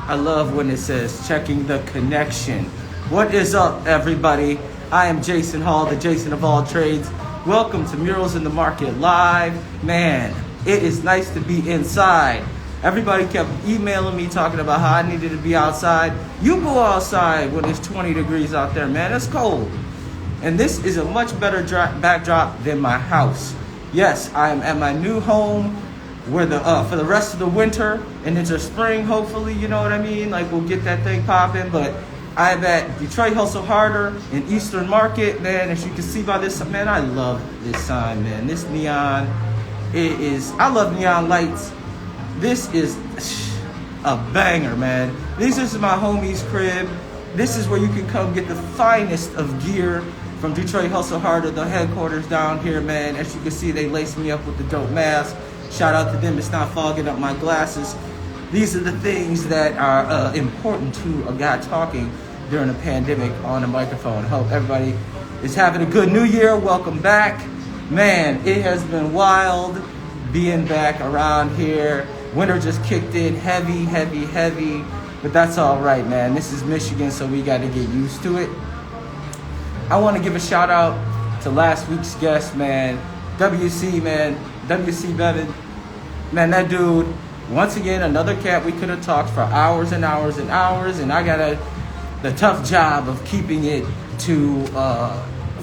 I love when it says checking the connection. What is up, everybody? I am Jason Hall, the Jason of all trades. Welcome to Murals in the Market Live. Man, it is nice to be inside. Everybody kept emailing me talking about how I needed to be outside. You go outside when it's 20 degrees out there, man. It's cold. And this is a much better backdrop than my house. Yes, I am at my new home where for the rest of the winter and into spring, hopefully, you know what I mean? Like, we'll get that thing popping. But I'm at Detroit Hustle Harder in Eastern Market, man. As you can see by this, man, I love this sign, man. This neon, I love neon lights. This is a banger, man. This is my homie's crib. This is where you can come get the finest of gear from Detroit Hustle Harder, the headquarters down here, man. As you can see, they laced me up with the dope mask. Shout out to them. It's not fogging up my glasses. These are the things that are important to a guy talking during a pandemic on a microphone. Hope everybody is having a good new year. Welcome back. Man, it has been wild being back around here. Winter just kicked in heavy, but that's all right, man. This is Michigan, so we got to get used to it. I want to give a shout out to last week's guest, man. WC Bevan. Man, that dude, once again, another cat we could have talked for hours and hours and hours, and I got the tough job of keeping it to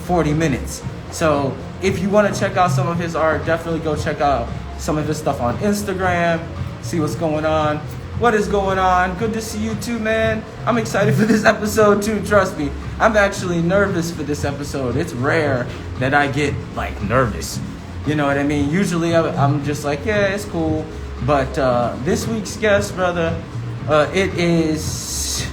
40 minutes. So if you want to check out some of his art, definitely go check out some of his stuff on Instagram, see what's going on. What is going on? Good to see you too, man. I'm excited for this episode too, trust me. I'm actually nervous for this episode. It's rare that I get like nervous. You know what I mean? Usually I'm just like, yeah, it's cool. But this week's guest, brother, it's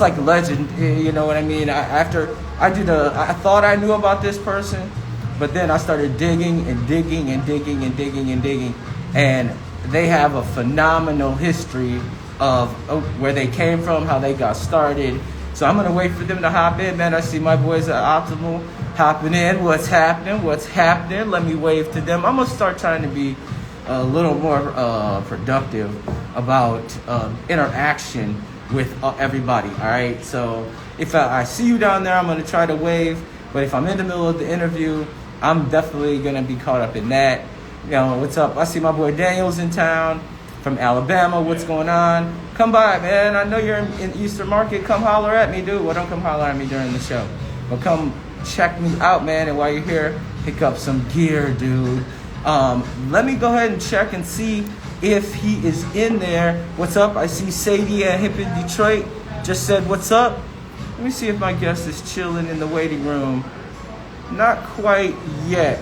like a legend. You know what I mean? I thought I knew about this person, but then I started digging, and they have a phenomenal history of where they came from, how they got started. So I'm gonna wait for them to hop in, man. I see my boys at Optimal hopping in. What's happening? Let me wave to them. I'm gonna start trying to be a little more productive about interaction with everybody. All right. So if I see you down there, I'm gonna try to wave. But if I'm in the middle of the interview, I'm definitely gonna be caught up in that. You know, what's up? I see my boy Daniel's in town from Alabama. What's going on? Come by, man. I know you're in Eastern Market. Come holler at me, dude. Well, don't come holler at me during the show. But come check me out, man. And while you're here, pick up some gear, dude. Let me go ahead and check and see if he is in there. What's up? I see Sadie at Hip in Detroit. Just said, what's up? Let me see if my guest is chilling in the waiting room. Not quite yet.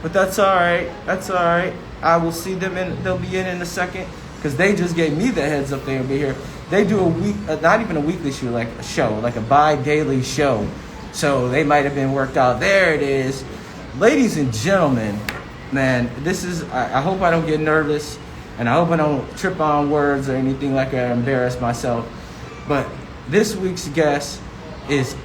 But that's all right. I will see them they'll be in a second, because they just gave me the heads up they'll be here. They do a week, not even a weekly show, like a show, like a bi-daily show. So they might have been worked out. There it is. Ladies and gentlemen, man, I hope I don't get nervous, and I hope I don't trip on words or anything like that, embarrass myself. But this week's guest is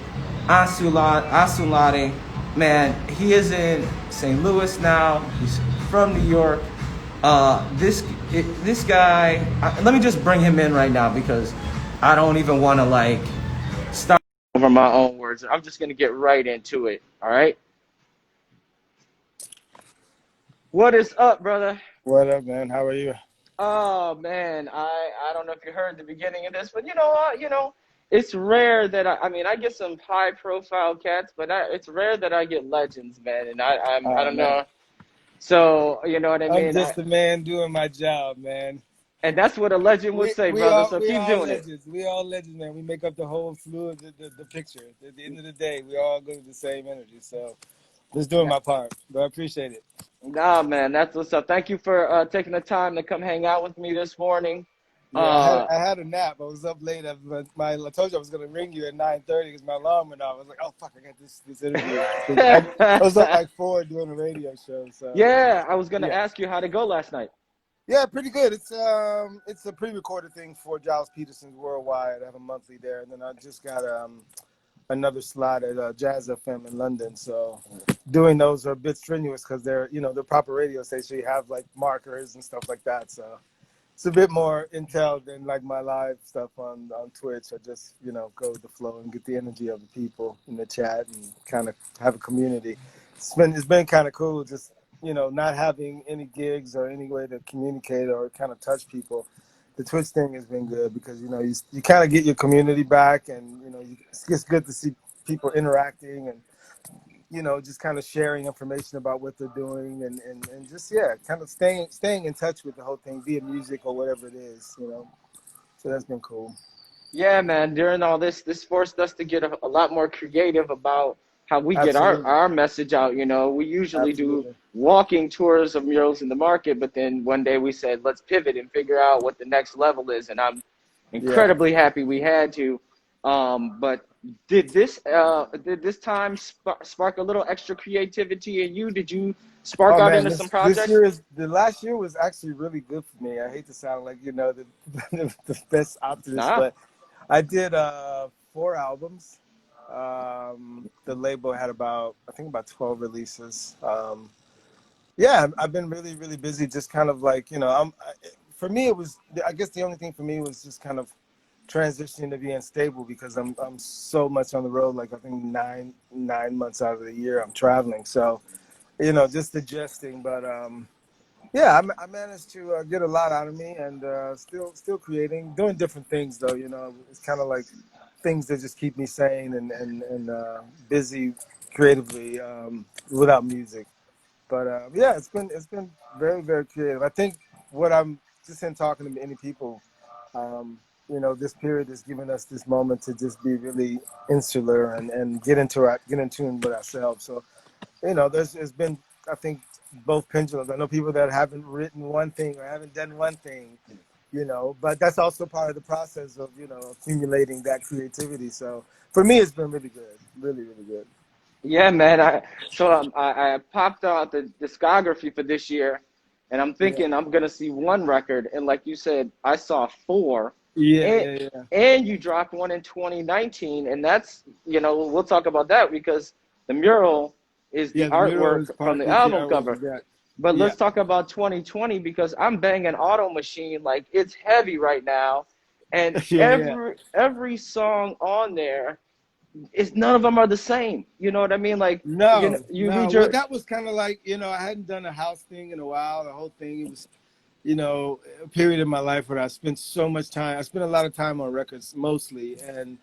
Osunlade. Man, he is in St. Louis now. He's from New York. This guy, let me just bring him in right now, because I don't even want to start over my own words. I'm just going to get right into it. All right. What is up, brother? What up, man? How are you? Oh, man, I don't know if you heard the beginning of this, but you know what, it's rare that I get some high profile cats, but it's rare that I get legends, man. And I don't know. So, you know what I mean? I'm just a man doing my job, man. And that's what a legend would say, brother. So keep doing legends. We all legends, man. We make up the whole slew of the picture. At the end of the day, we all go to the same energy. So just doing my part, but I appreciate it. Nah, man, that's what's up. Thank you for taking the time to come hang out with me this morning. Yeah, I had a nap. I was up late. I told you I was going to ring you at 9:30 because my alarm went off. I was like, oh, fuck, I got this interview. I was up like 4 doing a radio show. So yeah, I was going to ask you how to go last night. Yeah, pretty good. It's a pre-recorded thing for Giles Peterson's Worldwide. I have a monthly there. And then I just got another slot at Jazz FM in London. So doing those are a bit strenuous because they're proper radio stations. So you have like markers and stuff like that. So it's a bit more intel than like my live stuff on Twitch. I just go with the flow and get the energy of the people in the chat and kind of have a community. It's been kind of cool just not having any gigs or any way to communicate or kind of touch people. The Twitch thing has been good because you kind of get your community back, and it's just good to see people interacting and just kind of sharing information about what they're doing and just kind of staying in touch with the whole thing via music or whatever it is. So that's been cool. Yeah, man. During all this forced us to get a lot more creative about how we get Absolutely. our message out. We usually do Absolutely. walking tours of murals in the market, but then one day we said, let's pivot and figure out what the next level is. And I'm Yeah. incredibly happy we had to. But did this time spark a little extra creativity in you? Did you spark Oh out man, into some this projects? year is the last year was actually really good for me. I hate to sound like the best optimist, Nah. but I did 4 albums. The label had about 12 releases. Yeah, I've been really, really busy. Just kind of like for me, it was. I guess the only thing for me was just kind of transitioning to being stable because I'm so much on the road. Like I think nine months out of the year I'm traveling. So just adjusting. But yeah, I managed to get a lot out of me, and still creating, doing different things though. It's kind of like things that just keep me sane and busy creatively without music. But yeah, it's been very, very creative. I think what I'm just in talking to many people, this period has given us this moment to just be really insular and get in tune with ourselves. So there's been, I think, both pendulums. I know people that haven't written one thing or haven't done one thing, but that's also part of the process of accumulating that creativity. So for me, it's been really good, really, really good. Yeah, man. I popped out the discography for this year, and I'm Yeah, thinking I'm gonna see one record, and like you said, I saw four, yeah, and yeah, yeah. and you dropped one in 2019, and that's we'll talk about that because the mural is the Yeah, the mural is artwork from part the is the album artwork cover. of that. But Yeah, let's talk about 2020 because I'm banging Auto Machine like it's heavy right now, and yeah, yeah. every song on there it's none of them are the same. You know what I mean? Like No, you no. read Well, your that was kind of like I hadn't done a house thing in a while. The whole thing, it was a period in my life where I spent so much time. I spent a lot of time on records mostly, and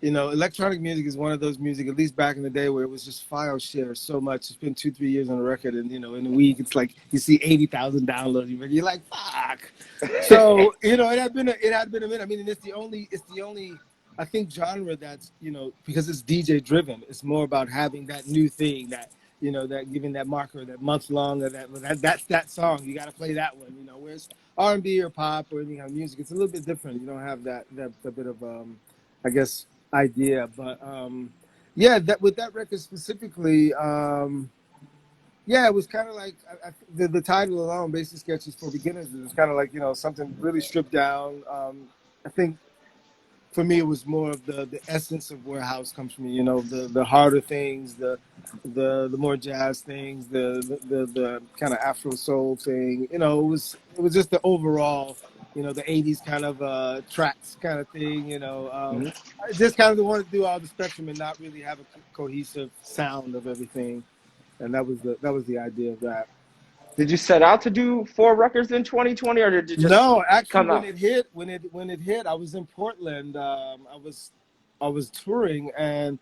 electronic music is one of those music, at least back in the day, where it was just file share so much. It's been 2-3 years on a record, and in a week, it's like you see 80,000 downloads, but you're like, fuck. So it had been a minute. I mean, and it's the only I think genre that's because it's DJ driven. It's more about having that new thing that giving that marker that month long or that's that song. You got to play that one. Whereas R&B or pop or any kind of music, it's a little bit different. You don't have that bit of I guess idea. But yeah, that with that record specifically, yeah, it was kind of like the title alone, Basic Sketches for Beginners. It was kind of like something really stripped down. I think for me it was more of the essence of where house comes from. The harder things, the more jazz things, the kind of Afro soul thing. It was just the overall, the '80s kind of tracks kind of thing. Mhm. I just kind of wanted to do all the spectrum and not really have a cohesive sound of everything, and that was the idea of that. Did you set out to do four records in 2020, or did it just No, actually, come when out? it hit, I was in Portland. I was touring, and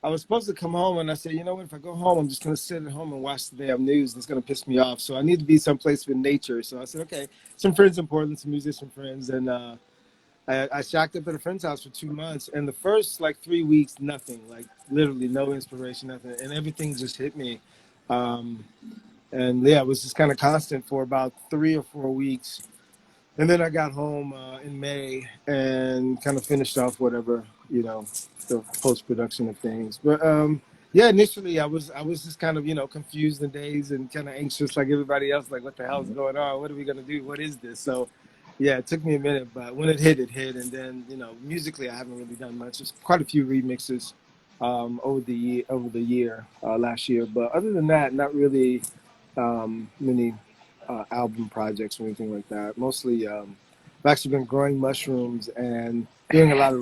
I was supposed to come home, and I said, if I go home, I'm just gonna sit at home and watch the damn news. It's gonna piss me off. So I need to be someplace with nature. So I said, okay, some friends in Portland, some musician friends, and I shacked up at a friend's house for 2 months. And the first like 3 weeks, nothing, like literally no inspiration, nothing, and everything just hit me. Um, and yeah, it was just kind of constant for about 3 or 4 weeks. And then I got home in May and kind of finished off whatever, the post production of things. But yeah, initially I was just kind of confused and dazed and kind of anxious like everybody else, like what the hell's going on? What are we gonna do? What is this? So yeah, it took me a minute, but when it hit, it hit. And then musically, I haven't really done much. Just quite a few remixes over the year last year. But other than that, not really many album projects or anything like that. Mostly. I've actually been growing mushrooms and doing a lot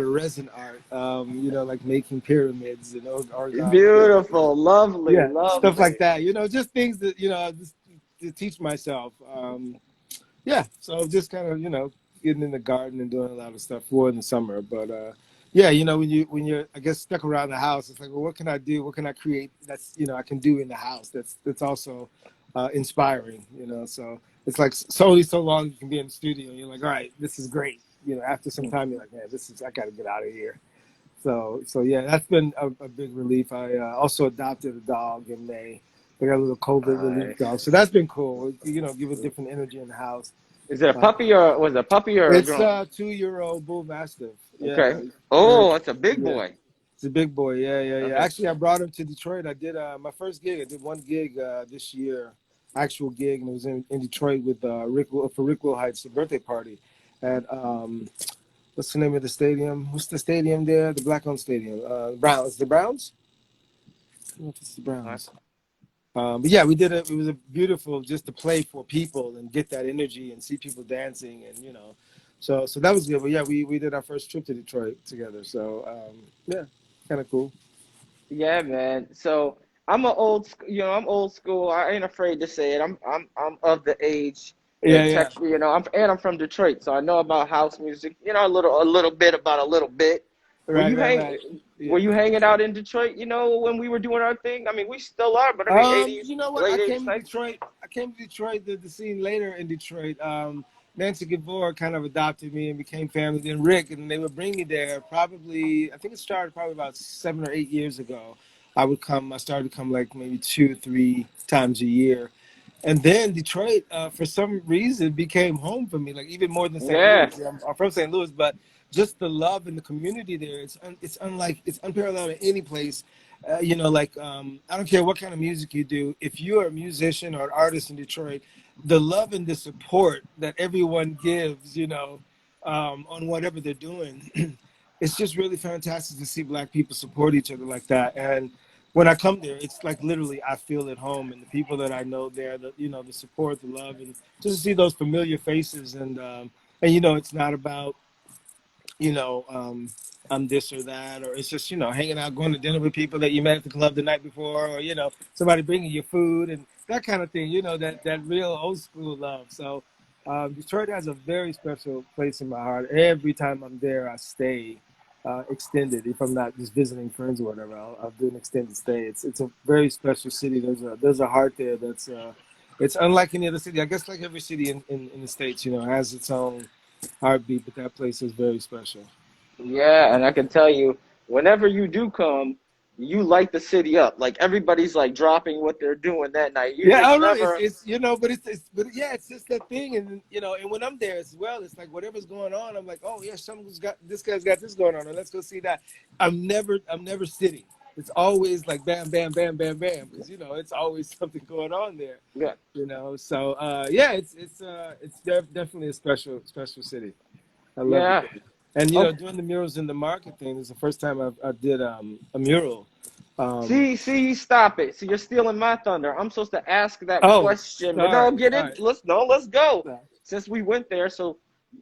of resin art. Like making pyramids and origami. Beautiful, lovely, Yeah, stuff lovely. like that. Just things that just to teach myself. Yeah, so just kind of getting in the garden and doing a lot of stuff for in the summer. But yeah, when you're I guess stuck around the house, it's like, well, what can I do? What can I create? That's I can do in the house. That's also inspiring. So it's like only so long you can be in the studio. You're like, all right, this is great. After some time, you're like, man, I got to get out of here. So yeah, that's been a big relief. I also adopted a dog in May. I got a little COVID relief dog, so Nice. that's been cool. Give a different energy in the house. Is it a Uh, puppy or was it a puppy or a it's grown? a 2-year-old bull mastiff. Okay. Yeah, very, Oh, it's a big yeah. boy. It's a big boy. Yeah, yeah, yeah. Okay. Actually, I brought him to Detroit. I did my first gig. I did one gig this year, actual gig, and it was in Detroit with for Rick Wilhite's birthday party at what's the name of the stadium? What's the stadium there? The black-owned stadium. Browns. The Browns? I don't know if it's the Okay. Browns. But yeah, we did it. It was a beautiful just to play for people and get that energy and see people dancing and. So that was good. But yeah, we did our first trip to Detroit together. So yeah, kind of cool. Yeah, man. So I'm old school. I ain't afraid to say it. I'm of the age Yeah, and yeah. tech. I'm from Detroit, so I know about house music. A little bit about a little bit. Were Right, you right, hang? right. Yeah. Were you hanging out in Detroit? When we were doing our thing. I mean, we still are, but I mean, 80s, You know what? I late came 80s, to 90s. Detroit. I came to Detroit. The scene later in Detroit. Nancy Gavor kind of adopted me and became family. Then Rick, and they would bring me there. Probably, I think it started probably about 7 or 8 years ago. I would come. I started to come like maybe 2, 3 times a year. And then Detroit, for some reason, became home for me, like even more than St. Louis. Yeah, Yeah, I'm from St. Louis, but just the love and the community there, it's unparalleled in any place. I don't care what kind of music you do. If you're a musician or an artist in Detroit, the love and the support that everyone gives, on whatever they're doing, it's just really fantastic to see Black people support each other like that. And when I come there, it's like literally I feel at home, and the people that I know there, the support, the love, and just to see those familiar faces, and it's not about you know, um, I'm this or that, or it's just, hanging out, going to dinner with people that you met at the club the night before, or, somebody bringing you food and that kind of thing, that real old school love. So Detroit has a very special place in my heart. Every time I'm there, I stay extended. If I'm not just visiting friends or whatever, I'll do an extended stay. It's a very special city. There's a heart there that's, it's unlike any other city. I guess like every city in the States, has its own heartbeat, but that place is very special. yeah, and I can tell you, whenever you do come, you light the city up. Like everybody's like dropping what they're doing that night. You Yeah, I just don't know. It's, never. it's but but yeah, it's just that thing, and and when I'm there as well, it's like whatever's going on, I'm like, oh yeah, someone's got this guy's got this going on, and let's go see that. I'm never sitting. It's always like bam, bam, bam, bam, bam, because it's always something going on there. Yeah, So yeah, it's definitely a special city. I love it yeah. there. And Okay. doing the murals in the market thing is the first time I did a mural. Um, See, stop it. See, you're stealing my thunder. I'm supposed to ask that oh, question, but no, sorry, get in. sorry. Let's go. No. Since we went there, so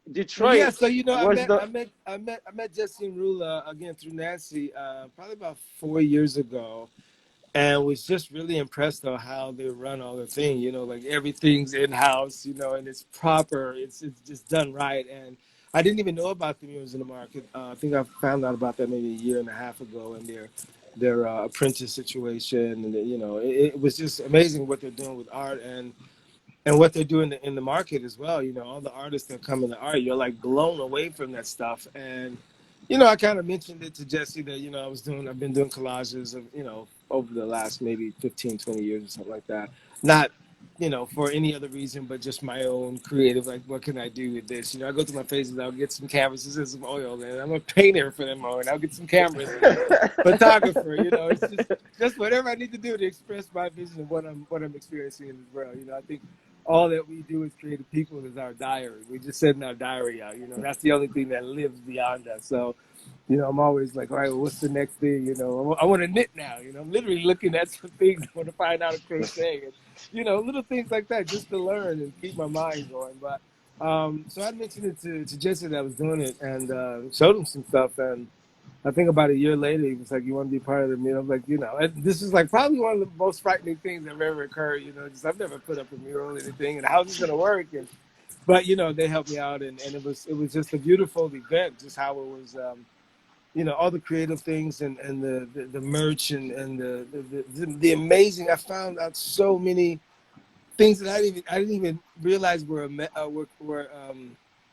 Well, Detroit yeah. So I was met the I met I met I met Jesse and Rula again through Nancy probably about 4 years ago, and was just really impressed on how they run all the thing. Like everything's in house, and it's proper. It's just done right. And I didn't even know about the murals in the market. I think I found out about that maybe a year and a half ago, and their apprentice situation, and it was just amazing what they're doing with art and what they're doing in the market as well. All the artists that come in the art, you're like blown away from that stuff. And I kind of mentioned it to Jesse that I've been doing collages of over the last maybe 15, 20 years or something like that. Not for any other reason but just my own creative, like what can I do with this. I go through my phases. I'll get some canvases and some oil, and I'm a painter for them all, and I'll get some cameras and a photographer. It's just whatever I need to do to express my vision of what I'm experiencing in this world. I think all that we do as creative people is our diary. We just send our diary out. That's the only thing that lives beyond us. So, I'm always like, all right, well, what's the next thing? I want to knit now. I'm literally looking at some things. I want to find out a crochet and, little things like that just to learn and keep my mind going. But So I mentioned it to Jesse that I was doing it, and showed him some stuff. And I think about a year later, he was like, "You want to be part of the mural?" I'm like, and this is like probably one of the most frightening things that ever occurred. Just I've never put up a mural or anything, and how's this gonna work? But they helped me out, and it was just a beautiful event, just how it was. All the creative things and the merch and the amazing. I found out so many things that I didn't even realize were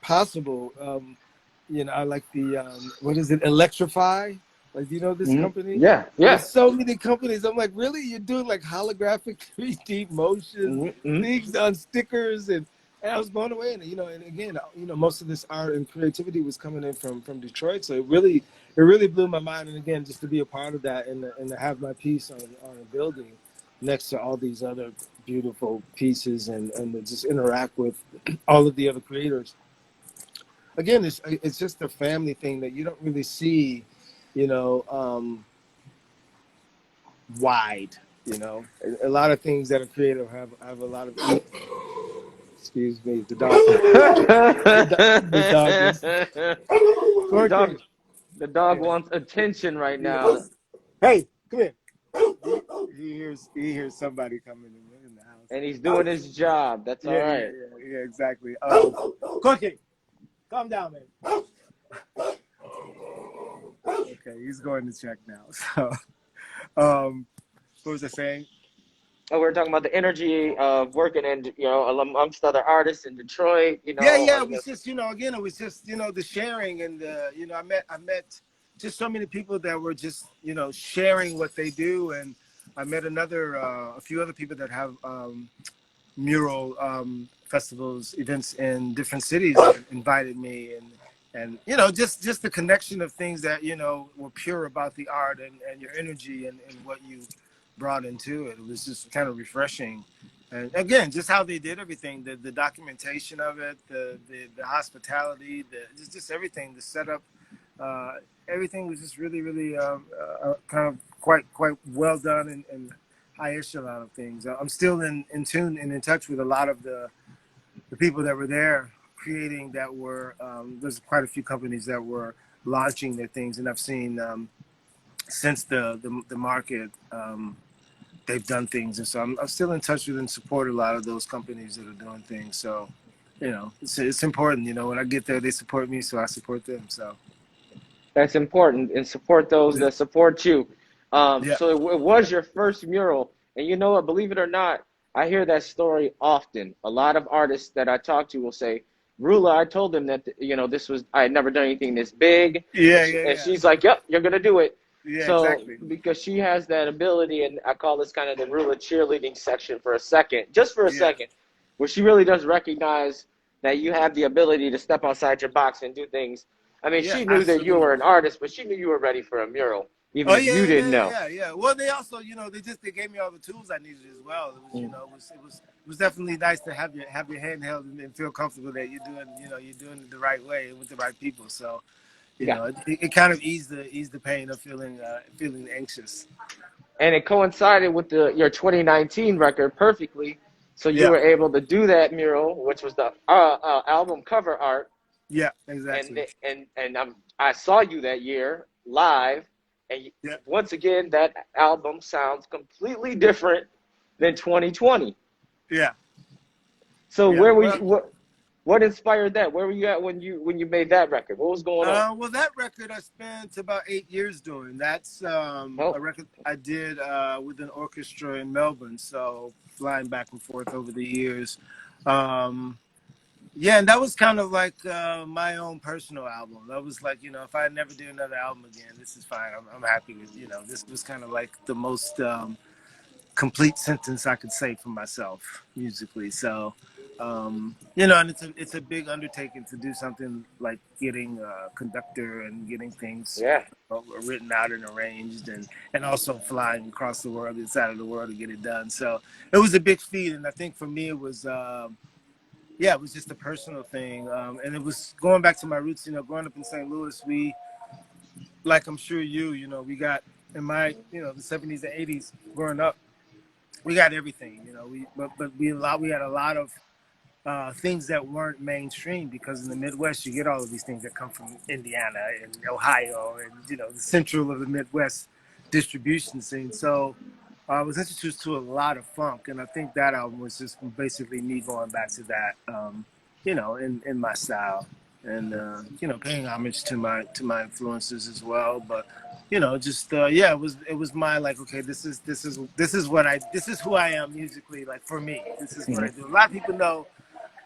possible. I like the what is it, Electrify? Like, do you know this company? Yeah, yeah. There's so many companies. I'm like, really? You're doing like holographic 3D motion things on stickers, and I was blown away. And again, most of this art and creativity was coming in from Detroit. So it really blew my mind. And again, just to be a part of that and to have my piece on a building next to all these other beautiful pieces and to just interact with all of the other creators. Again, it's just a family thing that you don't really see, you know, wide. A lot of things that are creative have a lot of. Excuse me, the dog. The dog is The dog, working. the dog Yeah. wants attention right now, Hey, come here. He hears somebody coming in the house. and he's doing his job. That's all Yeah, yeah, right. yeah, exactly. Cookie, calm down, man. Okay, he's going to check now. So, what was I saying? Oh, we're talking about the energy of working in, amongst other artists in Detroit. Yeah. It was just, again, it was just, the sharing and I met just so many people that were just, sharing what they do, and I met a few other people that have mural festivals, events in different cities that invited me, and just the connection of things that were pure about the art and your energy and what you brought into it. It was just kind of refreshing. And again, just how they did everything, the documentation of it, the hospitality, just everything, the setup, everything was just really, really kind of quite well done and high echelon of things. I'm still in tune and in touch with a lot of the people that were there creating that were, there's quite a few companies that were launching their things, and I've seen since the market, they've done things, and so I'm still in touch with and support a lot of those companies that are doing things. So, it's important. When I get there, they support me, so I support them. So That's important, and support those yeah, that support you. yeah, So it was your first mural, and you know what? Believe it or not, I hear that story often. A lot of artists that I talk to will say, "Rula, I told them that this was I had never done anything this big," yeah, and yeah, she's like, "Yep, you're gonna do it." yeah, So exactly. because she has that ability, and I call this kind of the Rula cheerleading section for a second, just for a Yeah, second, where she really does recognize that you have the ability to step outside your box and do things. I mean, yeah, she knew that you absolutely. were an artist, but she knew you were ready for a mural, even Oh if you yeah, didn't yeah, yeah, know. yeah, yeah. Well, they also, they gave me all the tools I needed as well. It was, it was definitely nice to have your hand held and feel comfortable that you're doing it the right way with the right people. So, Yeah. it kind of eased the pain of feeling anxious. And it coincided with your 2019 record perfectly. So you Yeah, were able to do that mural, which was the album cover art. yeah, And exactly. I saw you that year live, and Yeah, once again that album sounds completely different than 2020. yeah, So yeah. where were Well, you? What inspired that? Where were you at when you made that record? What was going on? well, that record I spent about 8 years doing. That's a Oh, record I did with an orchestra in Melbourne. So flying back and forth over the years. Um, Yeah, and that was kind of like my own personal album. That was like, if I never do another album again, this is fine. I'm happy with, this was kind of like the most complete sentence I could say for myself musically. So, and it's a big undertaking to do something like getting a conductor and getting things yeah. written out and arranged, and also flying across the world, inside of the world to get it done. So it was a big feat, and I think for me it was. Yeah, it was just a personal thing, and it was going back to my roots. Growing up in St. Louis, we, like I'm sure we got in my, the '70s and '80s. Growing up, we got everything. We had a lot of things that weren't mainstream, because in the Midwest you get all of these things that come from Indiana and Ohio and the central of the Midwest distribution scene. So I was introduced to a lot of funk, and I think that album was just basically me going back to that, in my style, and paying homage to my influences as well. But just it was my, like, okay, this is who I am musically. Like, for me, this is what I do. A lot of people know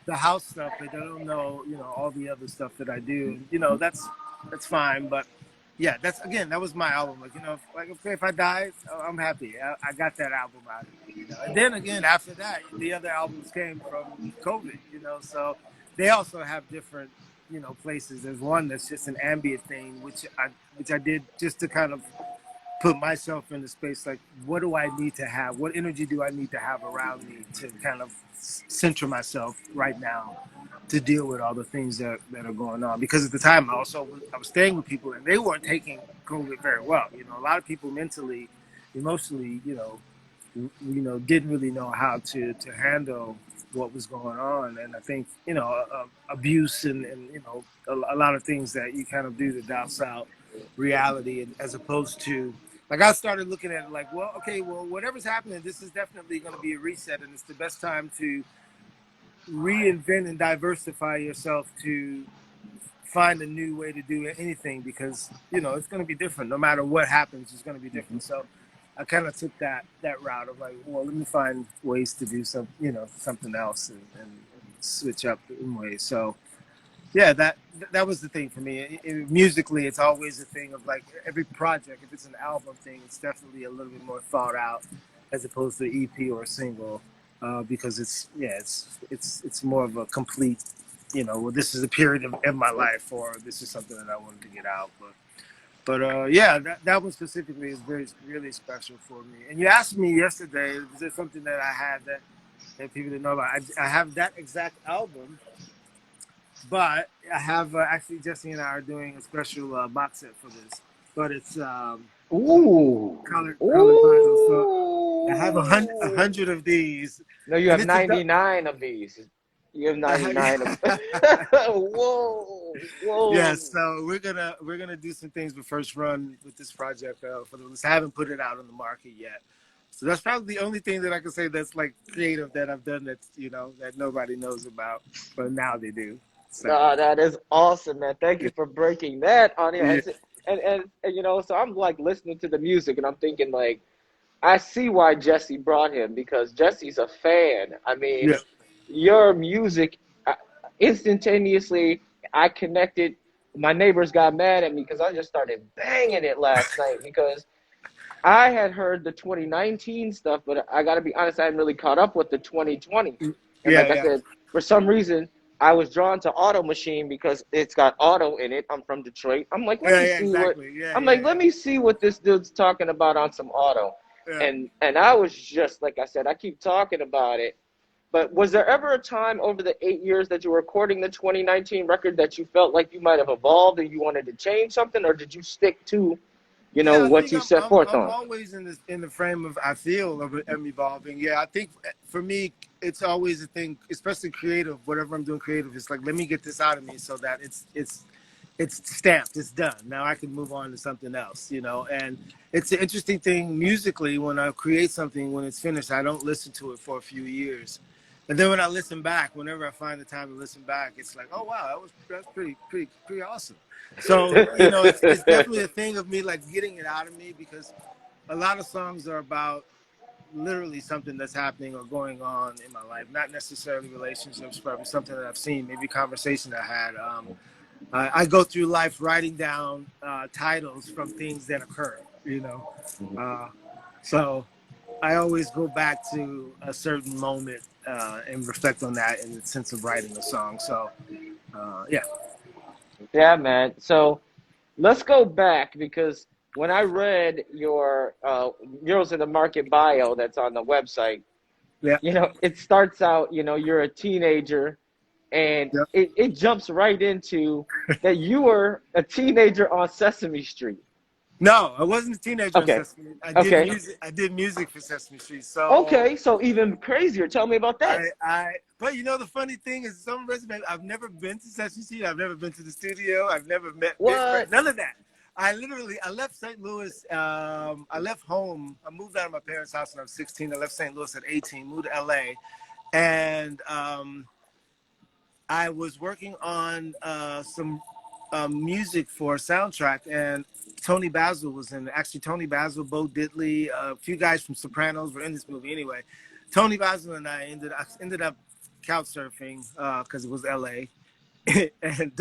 the house stuff, but they don't know, all the other stuff that I do. That's fine. But yeah, that was my album. Like, like, okay, if I die, I'm happy. I got that album out of me. And then again, after that, the other albums came from COVID. So they also have different, places. There's one that's just an ambient thing, which I did just to kind of put myself in the space, like, what do I need to have? What energy do I need to have around me to kind of center myself right now to deal with all the things that are going on? Because at the time, I was staying with people, and they weren't taking COVID very well. A lot of people mentally, emotionally, didn't really know how to handle what was going on. And I think, abuse and a lot of things that you kind of do to douse out reality, and as opposed to, like, I started looking at it like, well, okay, well, whatever's happening, this is definitely going to be a reset, and it's the best time to reinvent and diversify yourself, to find a new way to do anything, because it's going to be different. No matter what happens, it's going to be different. So I kind of took that route of, like, well, let me find ways to do something else, and switch up in ways. So yeah, that was the thing for me. Musically, it's always a thing of, like, every project, if it's an album thing, it's definitely a little bit more thought out as opposed to EP or a single, because it's more of a complete, well, this is a period of my life, or this is something that I wanted to get out. But yeah, that one specifically is really special for me. And you asked me yesterday, is there something that I had that people didn't know about? I have that exact album. But I have, actually, Jesse and I are doing a special box set for this. But it's Ooh. colored vinyl. So I have a Ooh. hundred of these. No, you And have 99 of these. You have 99 of Whoa. Whoa. Yeah, so we're gonna do some things with first run with this project for the list. I haven't put it out on the market yet. So that's probably the only thing that I can say that's, like, creative that I've done that's, that nobody knows about, but now they do. So. No, that is awesome, man. Thank you for breaking that on here. Yeah. And so I'm, like, listening to the music, and I'm thinking, like, I see why Jesse brought him, because Jesse's a fan. I mean, Yeah. your music, instantaneously, I connected. My neighbors got mad at me because I just started banging it last night, because I had heard the 2019 stuff, but I got to be honest, I hadn't really caught up with the 2020. And like I said, for some reason, I was drawn to Auto Machine because it's got auto in it. I'm from Detroit. I'm like, let me see what this dude's talking about on some auto. Yeah. And I was just, like I said, I keep talking about it. But was there ever a time over the 8 years that you were recording the 2019 record that you felt like you might have evolved and you wanted to change something, or did you stick to, what you set forth on? I'm always in the frame of, I feel, of I'm evolving. Yeah, I think for me, it's always a thing, especially creative. Whatever I'm doing creative, it's like, let me get this out of me so that it's stamped, it's done. Now I can move on to something else, And it's an interesting thing musically, when I create something, when it's finished, I don't listen to it for a few years. And then when I listen back, whenever I find the time to listen back, it's like, oh wow, that's pretty awesome. So it's definitely a thing of me, like, getting it out of me, because a lot of songs are about literally something that's happening or going on in my life, not necessarily relationships, probably something that I've seen, maybe conversation I had. I go through life writing down titles from things that occur, so I always go back to a certain moment and reflect on that in the sense of writing a song. So, yeah. Yeah, man. So let's go back, because when I read your Murals in the Market bio that's on the website, Yeah. It starts out, you're a teenager, and Yep. it jumps right into that you were a teenager on Sesame Street. No, I wasn't a teenager in Okay. Sesame. I did Okay. music. I did music for Sesame Street. So Okay. So even crazier. Tell me about that. but you know, the funny thing is, some resume, I've never been to Sesame Street. I've never been to the studio. I've never met Big Fred. What? None of that. I left St. Louis. I left home. I moved out of my parents' house when I was 16. I left St. Louis at 18, moved to LA. And I was working on some music for a soundtrack, and Tony Basil was in it. Actually, Tony Basil, Bo Diddley, a few guys from Sopranos were in this movie anyway. Tony Basil and I ended up couch surfing because it was LA, and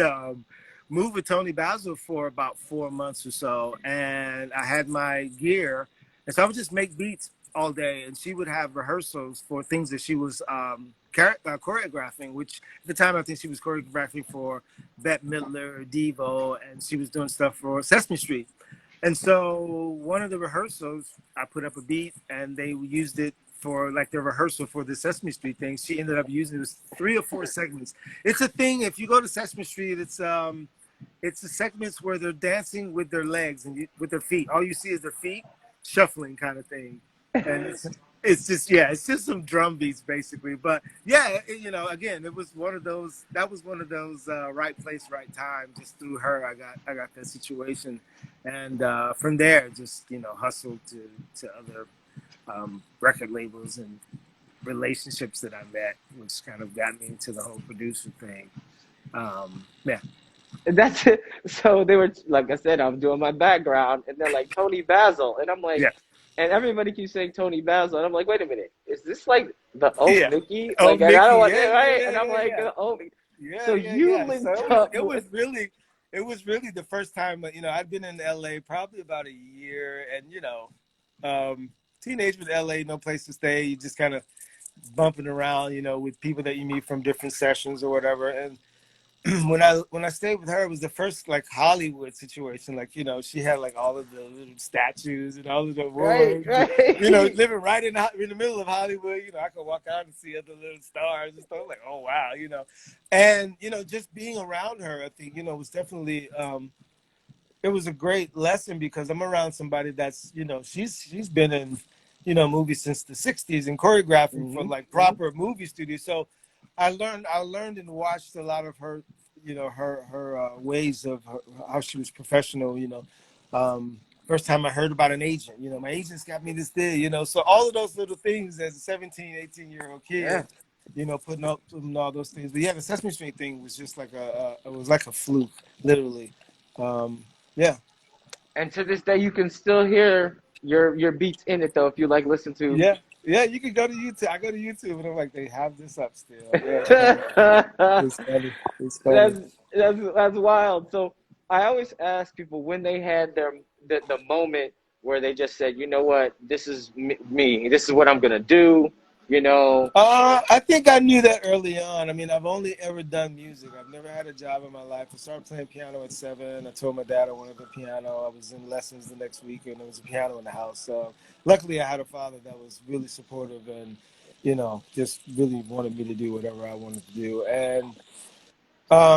moved with Tony Basil for about 4 months or so. And I had my gear, and so I would just make beats all day, and she would have rehearsals for things that she was choreographing, which at the time I think she was choreographing for Bette Midler, Devo, and she was doing stuff for Sesame Street. And so one of the rehearsals, I put up a beat, and they used it for like their rehearsal for the Sesame Street thing. She ended up using it. It was 3 or 4 segments. It's a thing. If you go to Sesame Street, it's the segments where they're dancing with their legs and with their feet. All you see is their feet shuffling, kind of thing. And it's just some drum beats basically. But yeah, again, it was one of those. That was one of those right place, right time. Just through her, I got that situation, and from there, just hustled to other record labels and relationships that I met, which kind of got me into the whole producer thing. Yeah. That's it. So they were like I said, I'm doing my background, and they're like Tony Basil, and I'm like, Yeah. and everybody keeps saying Tony Basil, and I'm like, wait a minute, is this like the old Yeah. Mickey? Oh, Like, and I don't Mickey. want Yeah, that, right? yeah, And I'm yeah, like, yeah. oh, Yeah, so yeah, you yeah. linked So up. it was really the first time. I'd been in LA probably about a year, and teenage with LA, no place to stay. You just kind of bumping around, with people that you meet from different sessions or whatever. And when I stayed with her, it was the first like Hollywood situation. Like, she had like all of the little statues and all of the Right, awards. right. Living right in the middle of Hollywood. I could walk out and see other little stars and stuff. Like, oh wow, and just being around her, I think was definitely it was a great lesson because I'm around somebody that's she's been in movies since the '60s and choreographing for like proper movie studios. So I learned and watched a lot of her, her ways of how she was professional. First time I heard about an agent, my agent's got me this deal, so all of those little things as a 17, 18-year-old kid, Yeah. putting all those things. But yeah, the Sesame Street thing was just like it was like a fluke, literally. Yeah. And to this day, you can still hear your beats in it though, if you like listen to. Yeah. Yeah, you can go to YouTube. I go to YouTube and I'm like, they have this up still. Yeah. It's funny. It's funny. that's that's wild. So I always ask people when they had the moment where they just said, you know what, this is me. This is what I'm gonna do. I think I knew that early on. I mean, I've only ever done music. I've never had a job in my life. I started playing piano at 7. I told my dad I wanted a piano. I was in lessons the next week, and there was a piano in the house. So luckily, I had a father that was really supportive and, just really wanted me to do whatever I wanted to do. And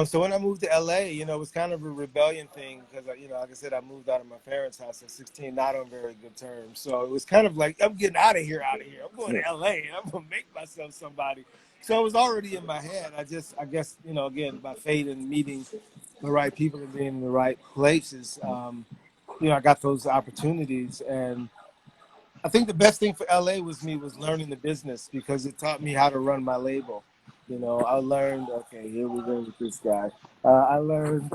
so when I moved to LA, it was kind of a rebellion thing because, like I said, I moved out of my parents' house at 16, not on very good terms. So it was kind of like, I'm getting out of here. I'm going to LA and I'm going to make myself somebody. So it was already in my head. I guess, again, by fate and meeting the right people and being in the right places, I got those opportunities. And I think the best thing for LA was learning the business because it taught me how to run my label. I learned. Okay, here we go with this guy. I learned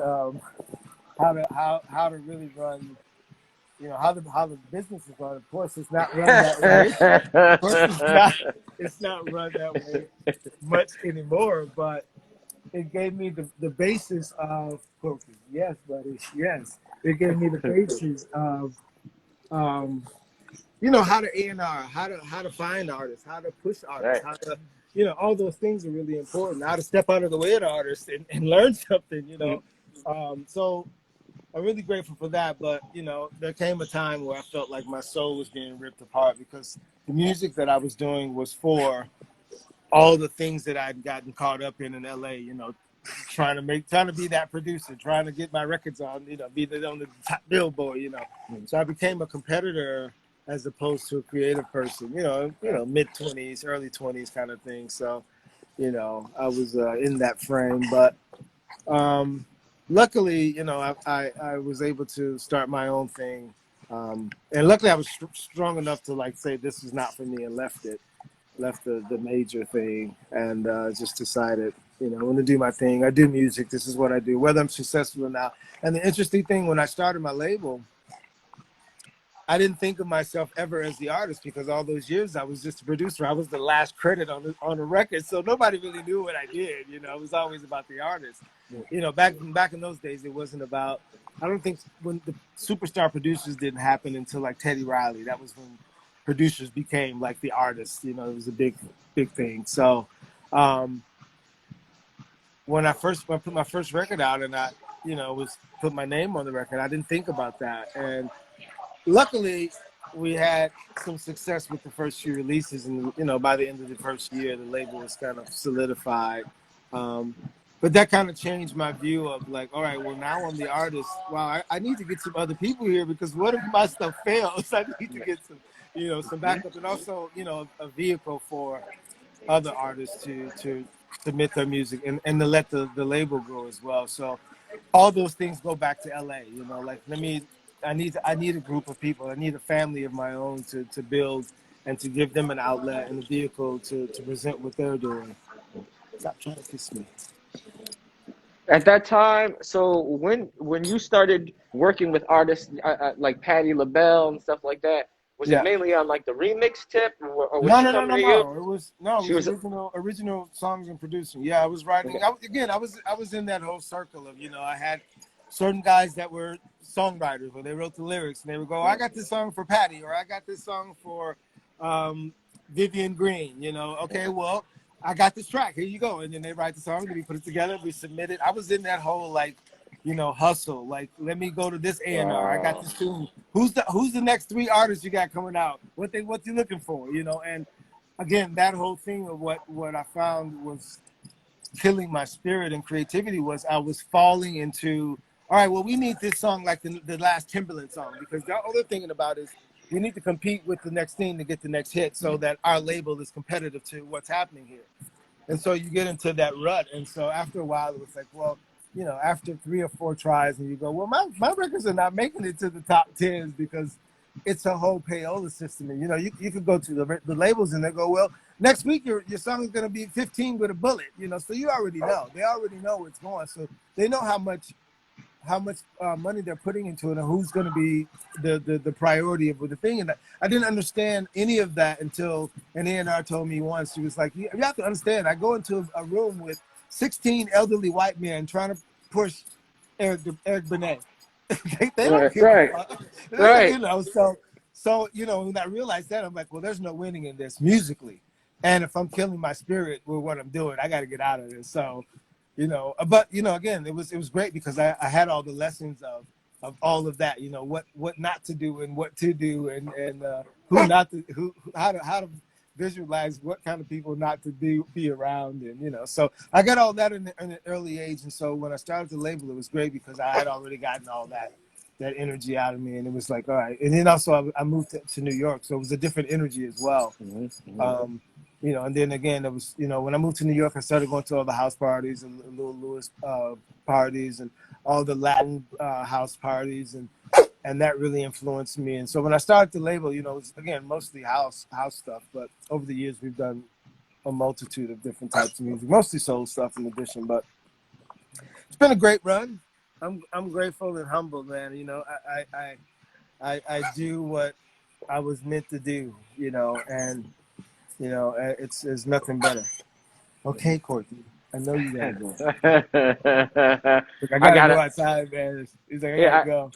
how to really run. How the business is run. Of course, it's not run that way. Of course, it's not run that way much anymore. But it gave me the basis of focus. Yes, buddy. Yes, it gave me the basis of how to A&R, how to find artists, how to push artists, Right. how to all those things are really important. How to step out of the way of the artist and learn something. So I'm really grateful for that. But there came a time where I felt like my soul was being ripped apart because the music that I was doing was for all the things that I'd gotten caught up in LA. trying to be that producer, trying to get my records on, be on the top Billboard. So I became a competitor as opposed to a creative person, mid-20s, early 20s kind of thing. So, I was in that frame, but luckily, I was able to start my own thing. And luckily I was strong enough to like say, this is not for me, and left the major thing, and just decided, I'm going to do my thing. I do music. This is what I do, whether I'm successful or not. And the interesting thing, when I started my label, I didn't think of myself ever as the artist, because all those years I was just a producer. I was the last credit on the record, so nobody really knew what I did. It was always about the artist. Back in those days, it wasn't about. I don't think when the superstar producers didn't happen until like Teddy Riley. That was when producers became like the artists. It was a big thing. So when I put my first record out, and I was put my name on the record, I didn't think about that. And luckily, we had some success with the first few releases, and by the end of the first year, the label was kind of solidified. But that kind of changed my view of like, all right, well, now I'm the artist. Wow, I need to get some other people here, because what if my stuff fails? I need to get some backup, and also a vehicle for other artists to submit their music, and to let the label grow as well. So all those things go back to LA. Like I need a group of people. I need a family of my own to build, and to give them an outlet and a vehicle to present what they're doing. Stop trying to kiss me. At that time, so when you started working with artists like Patti LaBelle and stuff like that, was it Yeah. mainly on like the remix tip, or was No, she no, no, coming no, to you? no. It was original songs and producing. Yeah, I was writing. I was in that whole circle of, I had certain guys that were songwriters, where they wrote the lyrics, and they would go, I got this song for Patty, or I got this song for Vivian Green. Okay, well, I got this track. Here you go. And then they write the song, and we put it together, we submit it. I was in that whole like, hustle. Like, let me go to this A&R. I got this tune. Who's the next 3 artists you got coming out? What you looking for? And again, that whole thing of what I found was killing my spirit and creativity was I was falling into, all right, well, we need this song like the last Timberland song, because the other thinking about is we need to compete with the next thing to get the next hit, so that our label is competitive to what's happening here. And so you get into that rut. And so after a while, it was like, well, after 3 or 4 tries, and you go, well, my records are not making it to the top 10s, because it's a whole payola system. And, you could go to the labels, and they go, well, next week your song is going to be 15 with a bullet, so you already know. They already know where it's going. So they know how much money they're putting into it, and who's going to be the priority of the thing. And I didn't understand any of that until an A&R told me once. She was like, you have to understand, I go into a room with 16 elderly white men trying to push Eric Benet. they don't give a fuck. Right. So when I realized that, I'm like, well, there's no winning in this musically. And if I'm killing my spirit with what I'm doing, I got to get out of this. So, but again, it was great, because I had all the lessons of all of that, what not to do and what to do, and how to visualize what kind of people not to be around, and so I got all that in an early age. And so when I started the label, it was great, because I had already gotten all that energy out of me, and it was like, all right. And then also I moved to New York, so it was a different energy as well. Mm-hmm. And then again, it was, when I moved to New York, I started going to all the house parties and Little Louis parties, and all the Latin house parties, and that really influenced me. And so when I started the label, it was, again, mostly house stuff, but over the years we've done a multitude of different types of music, mostly soul stuff in addition. But it's been a great run. I'm grateful and humbled, man. I do what I was meant to do, and it's nothing better. Okay, Courtney, I know you gotta go. Like, I gotta go outside, man. He's like, I gotta go.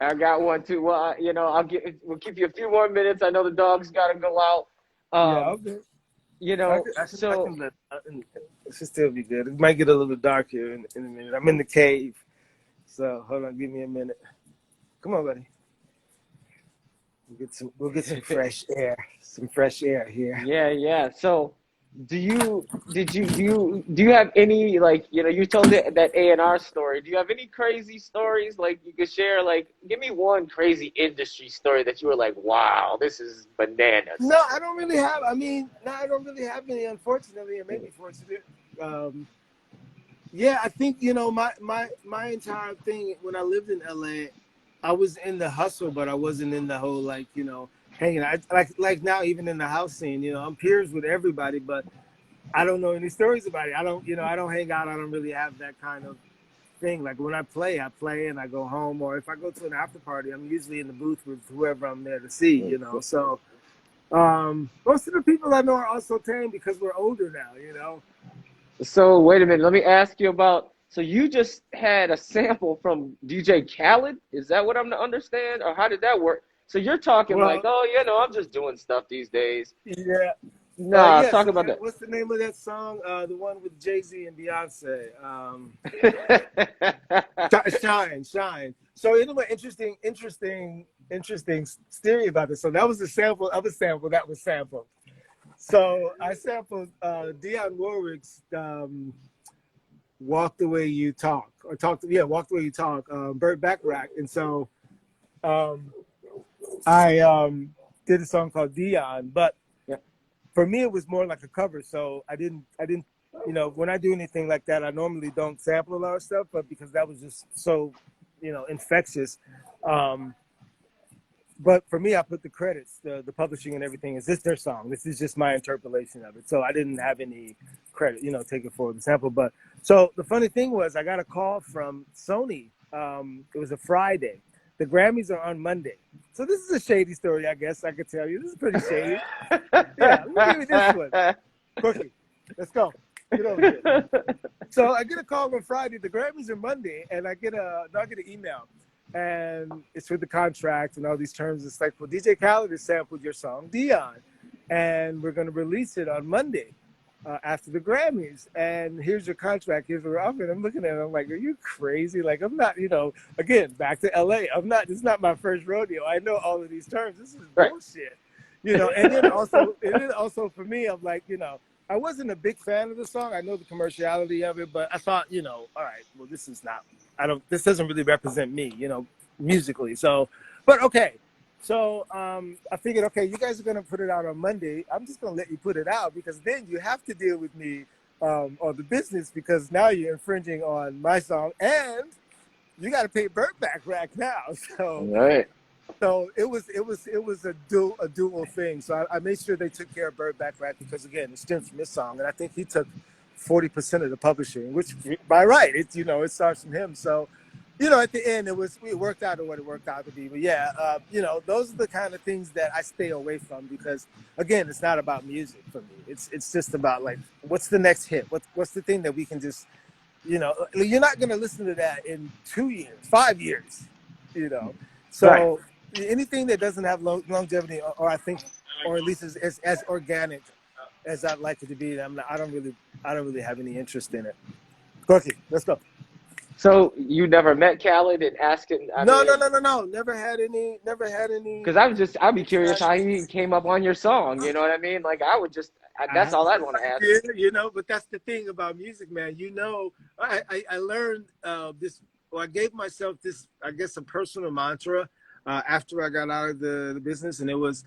I got one too. Well, we'll keep you a few more minutes. I know the dog's got to go out. Yeah, okay. I can let. It should still be good. It might get a little dark here in a minute. I'm in the cave, so hold on. Give me a minute. Come on, buddy. We'll get some fresh air. Some fresh air here. Yeah. So do you have any, like, you told it that A&R story. Do you have any crazy stories like you could share? Like, give me one crazy industry story that you were like, wow, this is bananas. No, I don't really have. I mean, no, I don't really have any. Unfortunately, or maybe fortunate. Yeah, I think my entire thing when I lived in LA, I was in the hustle, but I wasn't in the whole like hanging out. Like now, even in the house scene, I'm peers with everybody, but I don't know any stories about it. I don't hang out. I don't really have that kind of thing. Like when I play and I go home, or if I go to an after party, I'm usually in the booth with whoever I'm there to see. So most of the people I know are also tame because we're older now. So wait a minute, let me ask you about. So you just had a sample from DJ Khaled? Is that what I'm to understand, or how did that work? So you're talking like, Well, oh, I'm just doing stuff these days. yeah. Nah, Yeah, talk so about that. what's the name of that song? The one with Jay-Z and Beyonce. Shine, Shine. So anyway, interesting theory about this. So that was the sample of a sample that was sampled. So I sampled Dionne Warwick's "Walk the Way You Talk" or "Walk the Way You Talk." Burt Bacharach, and so I did a song called Dion, but Yeah. for me it was more like a cover. So I didn't when I do anything like that, I normally don't sample a lot of stuff, but because that was just so infectious. But for me, I put the credits, the publishing and everything. Is this their song? This is just my interpolation of it. So I didn't have any credit, taken for the sample. But so the funny thing was, I got a call from Sony. It was a Friday. The Grammys are on Monday. So this is a shady story, I guess I could tell you. This is pretty shady. Yeah, let me give you this one. Cookie, let's go. Get over here. So I get a call on Friday. The Grammys are Monday, and I get an email. And it's with the contract and all these terms. It's like, well, DJ Khaled has sampled your song, Dion, and we're going to release it on Monday after the Grammys. And here's your contract. Here's what we're offering. I'm looking at it. I'm like, are you crazy? Like, I'm not, again, back to LA. It's not my first rodeo. I know all of these terms. This is Right. bullshit, And then also for me, I'm like, I wasn't a big fan of the song. I know the commerciality of it, but I thought, all right, well, this doesn't really represent me, musically. So, but okay. So I figured, okay, you guys are going to put it out on Monday. I'm just going to let you put it out because then you have to deal with me on the business because now you're infringing on my song and you got to pay Burt Bacharach now. So, Right. so it was a dual thing. So I made sure they took care of Burt Bacharach because again, it stems from his song, and I think he took 40% of the publishing, which by right, it starts from him. So, at the end, it worked out to what it worked out to be. But yeah, those are the kind of things that I stay away from because again, it's not about music for me. It's just about like, what's the next hit? What's the thing that we can just, you're not gonna listen to that in 2 years, 5 years, So. Right. Anything that doesn't have longevity, or I think, or at least is as organic as I'd like it to be, I don't really have any interest in it. Corky, let's go. So you never met Khaled and asked him? No. Never had any. Because I'd be curious how he came up on your song. You know what I mean? Like that's all I'd want to ask. But that's the thing about music, man. I learned this. Well, I gave myself this, I guess, a personal mantra after I got out of the business, and it was,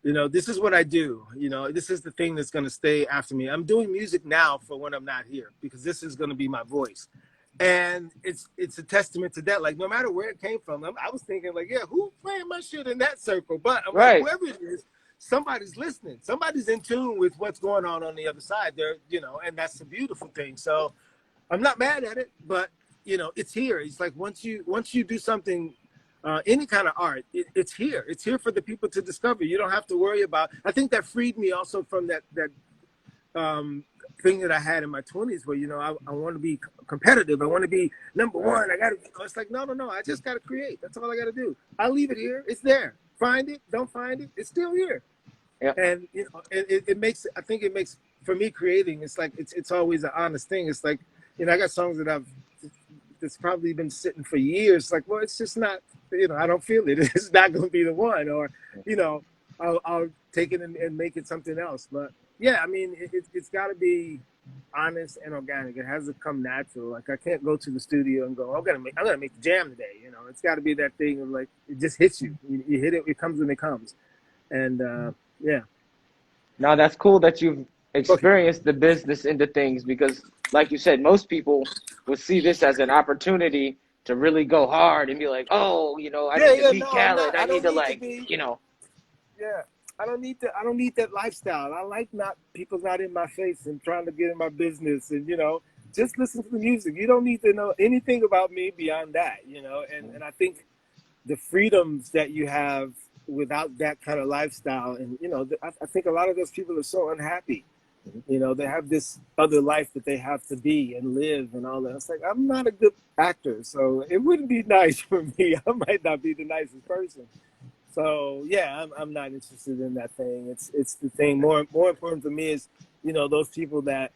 this is what I do. This is the thing that's going to stay after me. I'm doing music now for when I'm not here because this is going to be my voice. And it's a testament to that. Like, no matter where it came from, I was thinking, like, yeah, who playing my shit in that circle? But I'm Right. like, whoever it is, somebody's listening. Somebody's in tune with what's going on the other side there, and that's a beautiful thing. So I'm not mad at it, but, it's here. It's like once you do something, any kind of art, it's here. It's here for the people to discover. You don't have to worry about. I think that freed me also from that thing that I had in my 20s where, I want to be competitive. I want to be number one. I got to, it's like, no. I just got to create. That's all I got to do. I'll leave it here. It's there. Find it. Don't find it. It's still here. Yeah. And, it makes, I think it makes, for me creating, it's like, it's always an honest thing. It's like, I got songs that's probably been sitting for years. Like, well, it's just not, I don't feel it. It's not going to be the one, or, I'll take it and make it something else. But Yeah, I mean, it's got to be honest and organic. It has to come natural. Like I can't go to the studio and go, I'm gonna make the jam today. You know, it's got to be that thing of like it just hits you. You hit it, it comes when it comes. And yeah, Now that's cool that you've okay. experienced the business into things because, like you said, most people would see this as an opportunity to really go hard and be like, oh, I Yeah, need to yeah. meet No, I'm Khaled. not. I I need don't to need to be. Yeah, I don't need to. I don't need that lifestyle. I like not people not in my face and trying to get in my business, and just listen to the music. You don't need to know anything about me beyond that. And I think the freedoms that you have without that kind of lifestyle, and I think a lot of those people are so unhappy. They have this other life that they have to be and live and all that. It's like I'm not a good actor, so it wouldn't be nice for me. I might not be the nicest person. So yeah, I'm not interested in that thing. It's the thing. More important to me is those people that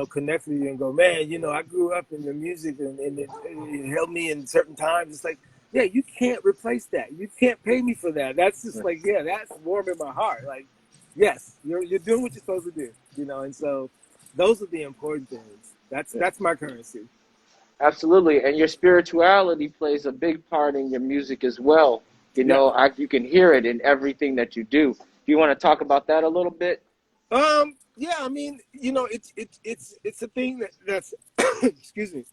connect with you and go, man, I grew up in the music and it helped me in certain times. It's like, yeah, you can't replace that. You can't pay me for that. That's just like, yeah, that's warm in my heart. Like, yes, you're doing what you're supposed to do, and so those are the important things. That's my currency. Absolutely. And your spirituality plays a big part in your music as well. Yeah. You can hear it in everything that you do. Do you want to talk about that a little bit? Yeah, I mean, it's a thing that's excuse me,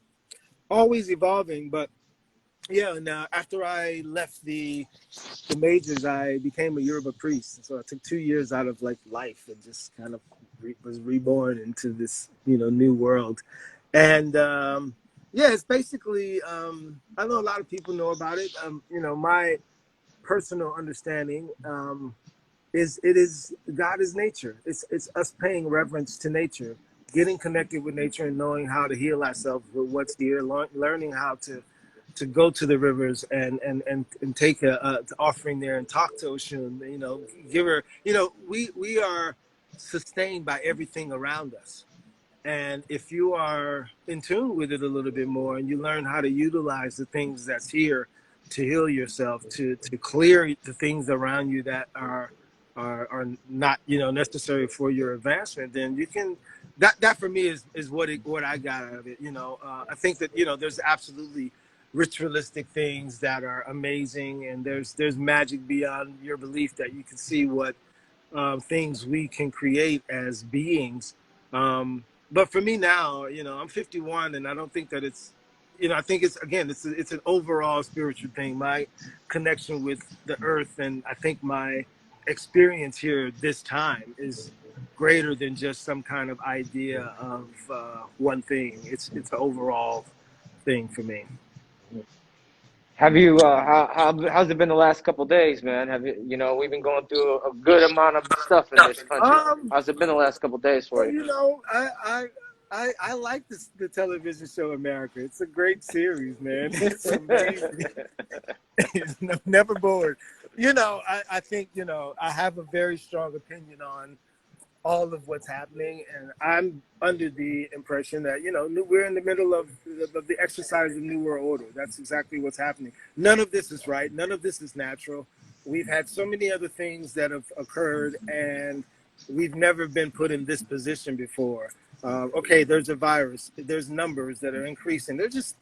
always evolving, but yeah, and after I left the majors, I became a Yoruba priest. So I took 2 years out of like life and just kind of was reborn into this new world. And yeah, it's basically I know a lot of people know about it. My personal understanding is God is nature. It's us paying reverence to nature, getting connected with nature, and knowing how to heal ourselves with what's here, learning how to go to the rivers and take a offering there and talk to Oshun, give her, we are sustained by everything around us. And if you are in tune with it a little bit more and you learn how to utilize the things that's here to heal yourself, to clear the things around you that are not, necessary for your advancement, then you can, that for me is what I got out of it. I think that, there's absolutely ritualistic things that are amazing, and there's magic beyond your belief that you can see what things we can create as beings. But for me now, I'm 51, and I don't think that it's, I think it's again, it's an overall spiritual thing. My connection with the earth, and I think my experience here this time is greater than just some kind of idea of one thing. It's an overall thing for me. Have you how's it been the last couple of days, man? Have we've been going through a good amount of stuff in this country. Um, How's it been the last couple of days for Well, you? I like the television show America. It's a great series, man. It's amazing. It's never bored. I think, I have a very strong opinion on all of what's happening, and I'm under the impression that, we're in the middle of the exercise of New World Order. That's exactly what's happening. None of this is right. None of this is natural. We've had so many other things that have occurred, and we've never been put in this position before. Okay, there's a virus. There's numbers that are increasing. They're just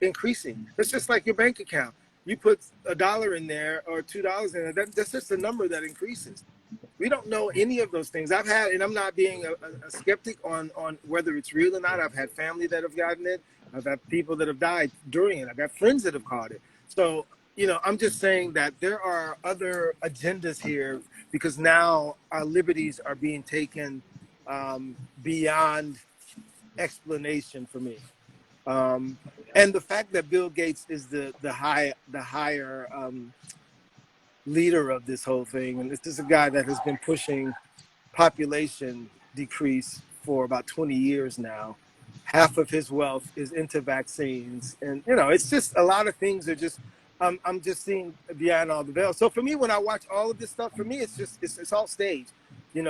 increasing. It's just like your bank account. You put $1 in there or $2 in there. That's just a number that increases. We don't know any of those things. I've had, and I'm not being a skeptic on whether it's real or not. I've had family that have gotten it. I've had people that have died during it. I've got friends that have caught it. So, I'm just saying that there are other agendas here because now our liberties are being taken beyond explanation for me. And the fact that Bill Gates is the higher leader of this whole thing, and this is a guy that has been pushing population decrease for about 20 years now. Half of his wealth is into vaccines, and it's just a lot of things are just. I'm just seeing beyond all the veil. So for me, when I watch all of this stuff, for me, it's just it's all staged. The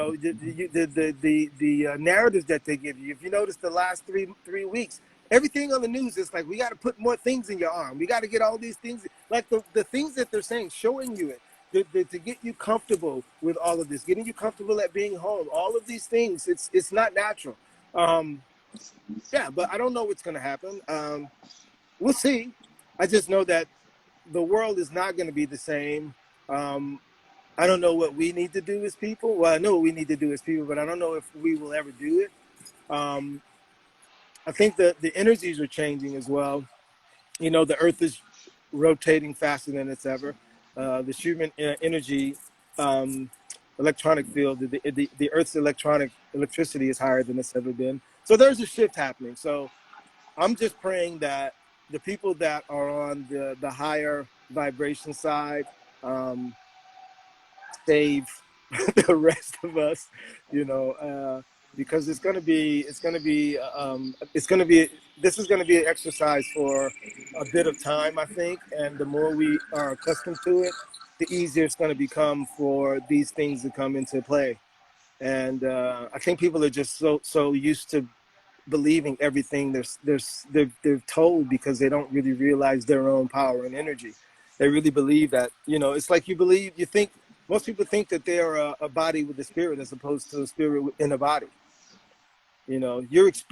narratives that they give you. If you notice, the last three weeks, everything on the news is like, we got to put more things in your arm. We got to get all these things, like the things that they're saying, showing you it. to get you comfortable with all of this, getting you comfortable at being home, all of these things, it's not natural. Yeah, but I don't know what's going to happen. We'll see. I just know that the world is not going to be the same. I don't know what we need to do as people. Well, I know what we need to do as people, but I don't know if we will ever do it. I think that the energies are changing as well. You know, the earth is rotating faster than it's ever. The human energy, electronic field, the earth's electricity is higher than it's ever been. So there's a shift happening. So I'm just praying that the people that are on the higher vibration side save the rest of us, you know, because this is going to be an exercise for a bit of time, I think. And the more we are accustomed to it, the easier it's going to become for these things to come into play. And I think people are just so used to believing everything they're told, because they don't really realize their own power and energy. They really believe that, you know, it's like you think most people think that they are a body with a spirit as opposed to a spirit in a body. You know, you're just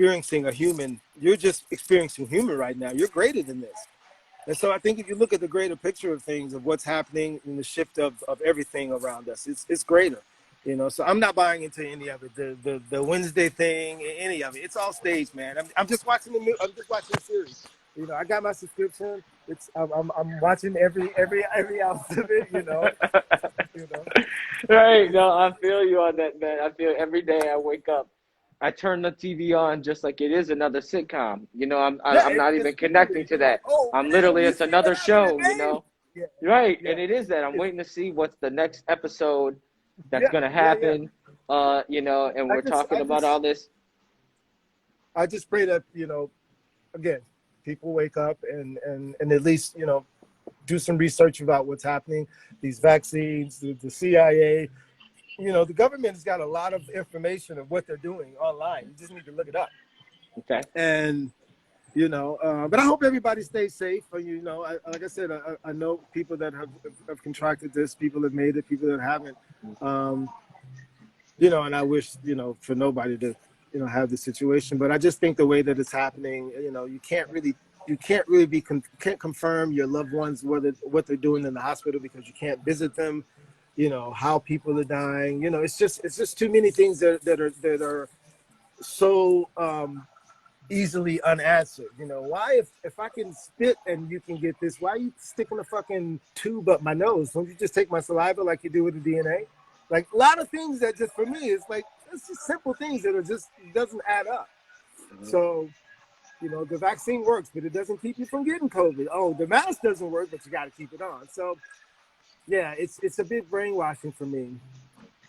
experiencing human right now. You're greater than this. And so I think if you look at the greater picture of things, of what's happening in the shift of everything around us, it's greater. You know, so I'm not buying into any of it. The Wednesday thing, any of it. It's all staged, man. I'm just watching I'm just watching the series. You know, I got my subscription. I'm watching every ounce of it. You know. Right. No, I feel you on that, man. I feel every day I wake up, I turn the TV on just like it is another sitcom. You know, I'm not even connecting to that. Oh I'm man, literally, it's another show, you know. Yeah. Right. Yeah. And it is that. I'm waiting to see what's the next episode that's going to happen. You know, and we're talking about all this. I just pray that, you know, again, people wake up and at least, you know, do some research about what's happening, these vaccines, the CIA. You know, the government has got a lot of information of what they're doing online. You just need to look it up. Okay. And, you know, but I hope everybody stays safe. You know, like I said, I know people that have contracted this, people that made it, people that haven't. You know, and I wish, you know, for nobody to, you know, have this situation. But I just think the way that it's happening, you know, you can't really can't confirm your loved ones what they're doing in the hospital, because you can't visit them. You know, how people are dying. You know, it's just too many things that are so easily unanswered. You know, why if I can spit and you can get this, why are you sticking a fucking tube up my nose? Don't you just take my saliva like you do with the DNA? Like a lot of things that just, for me, it's like, it's just simple things that are just, doesn't add up. So, you know, the vaccine works, but it doesn't keep you from getting COVID. Oh, the mask doesn't work, but you got to keep it on. So, yeah, it's a bit brainwashing for me.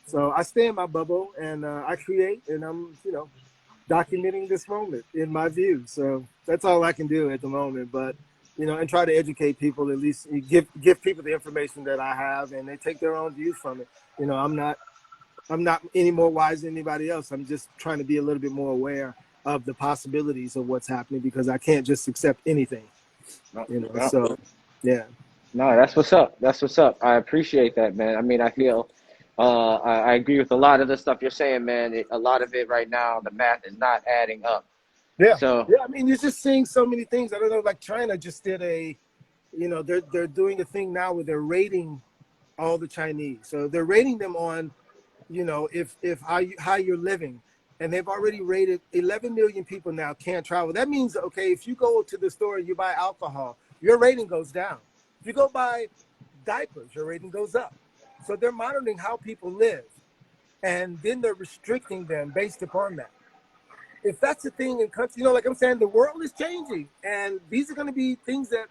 So I stay in my bubble and I create, and I'm, you know, documenting this moment in my view. So that's all I can do at the moment. But, you know, and try to educate people, at least give people the information that I have, and they take their own views from it. You know, I'm not any more wise than anybody else. I'm just trying to be a little bit more aware of the possibilities of what's happening, because I can't just accept anything. You know, so yeah. No, that's what's up. That's what's up. I appreciate that, man. I mean, I feel I agree with a lot of the stuff you're saying, man. A lot of it right now, the math is not adding up. Yeah. So yeah, I mean, you're just seeing so many things. I don't know, like China just did you know, they're doing a thing now where they're rating all the Chinese. So they're rating them on, you know, if how you're living. And they've already rated 11 million people now can't travel. That means, okay, if you go to the store and you buy alcohol, your rating goes down. If you go buy diapers, your rating goes up. So they're monitoring how people live, and then they're restricting them based upon that. If that's the thing in countries, you know, like I'm saying, the world is changing, and these are going to be things that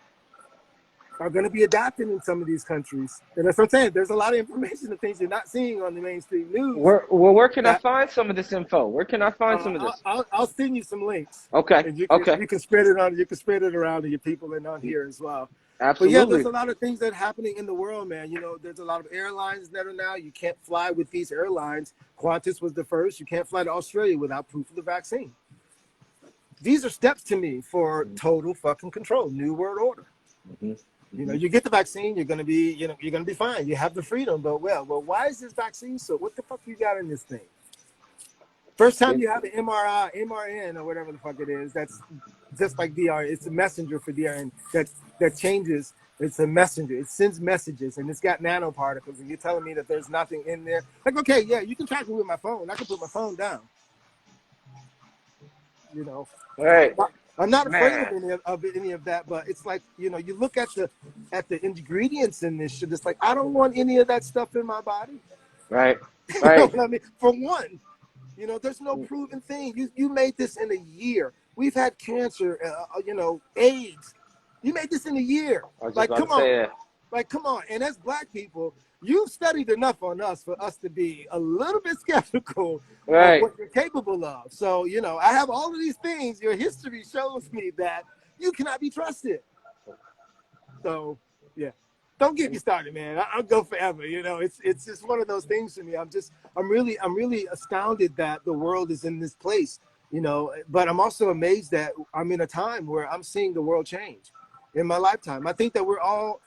are going to be adapted in some of these countries. And that's what I'm saying. There's a lot of information and things you're not seeing on the mainstream news. where can I find some of this info? Where can I find some of this? I'll send you some links. Okay. And you can spread it on. You can spread it around to your people and on here as well. Absolutely. But yeah, there's a lot of things that are happening in the world, man. You know, there's a lot of airlines that are now, you can't fly with these airlines. Qantas was the first. You can't fly to Australia without proof of the vaccine. These are steps to me for total fucking control. New world order. Mm-hmm. You know, you get the vaccine, you're gonna be, you know, you're gonna be fine. You have the freedom, but well, why is this vaccine so? What the fuck you got in this thing? First time you have an MRI, MRN, or whatever the fuck it is, that's just like DR. It's a messenger for DRN that changes. It's a messenger. It sends messages, and it's got nanoparticles. And you're telling me that there's nothing in there? Like, okay, yeah, you can track me with my phone. I can put my phone down. You know, Right, I'm not afraid man. of any of that. But it's like, you know, you look at the ingredients in this shit. It's like, I don't want any of that stuff in my body. Right, You know right. what I mean? For one. You know, there's no proven thing. You made this in a year. We've had cancer, you know, AIDS. You made this in a year. I was just Like, about come to say on. that. Like, come on. And as Black people, you've studied enough on us for us to be a little bit skeptical of Right. what you're capable of. So, you know, I have all of these things. Your history shows me that you cannot be trusted. So, yeah. Don't get me started, man. I'll go forever. You know, it's just one of those things for me. I'm really astounded that the world is in this place, you know, but I'm also amazed that I'm in a time where I'm seeing the world change in my lifetime. I think that we're all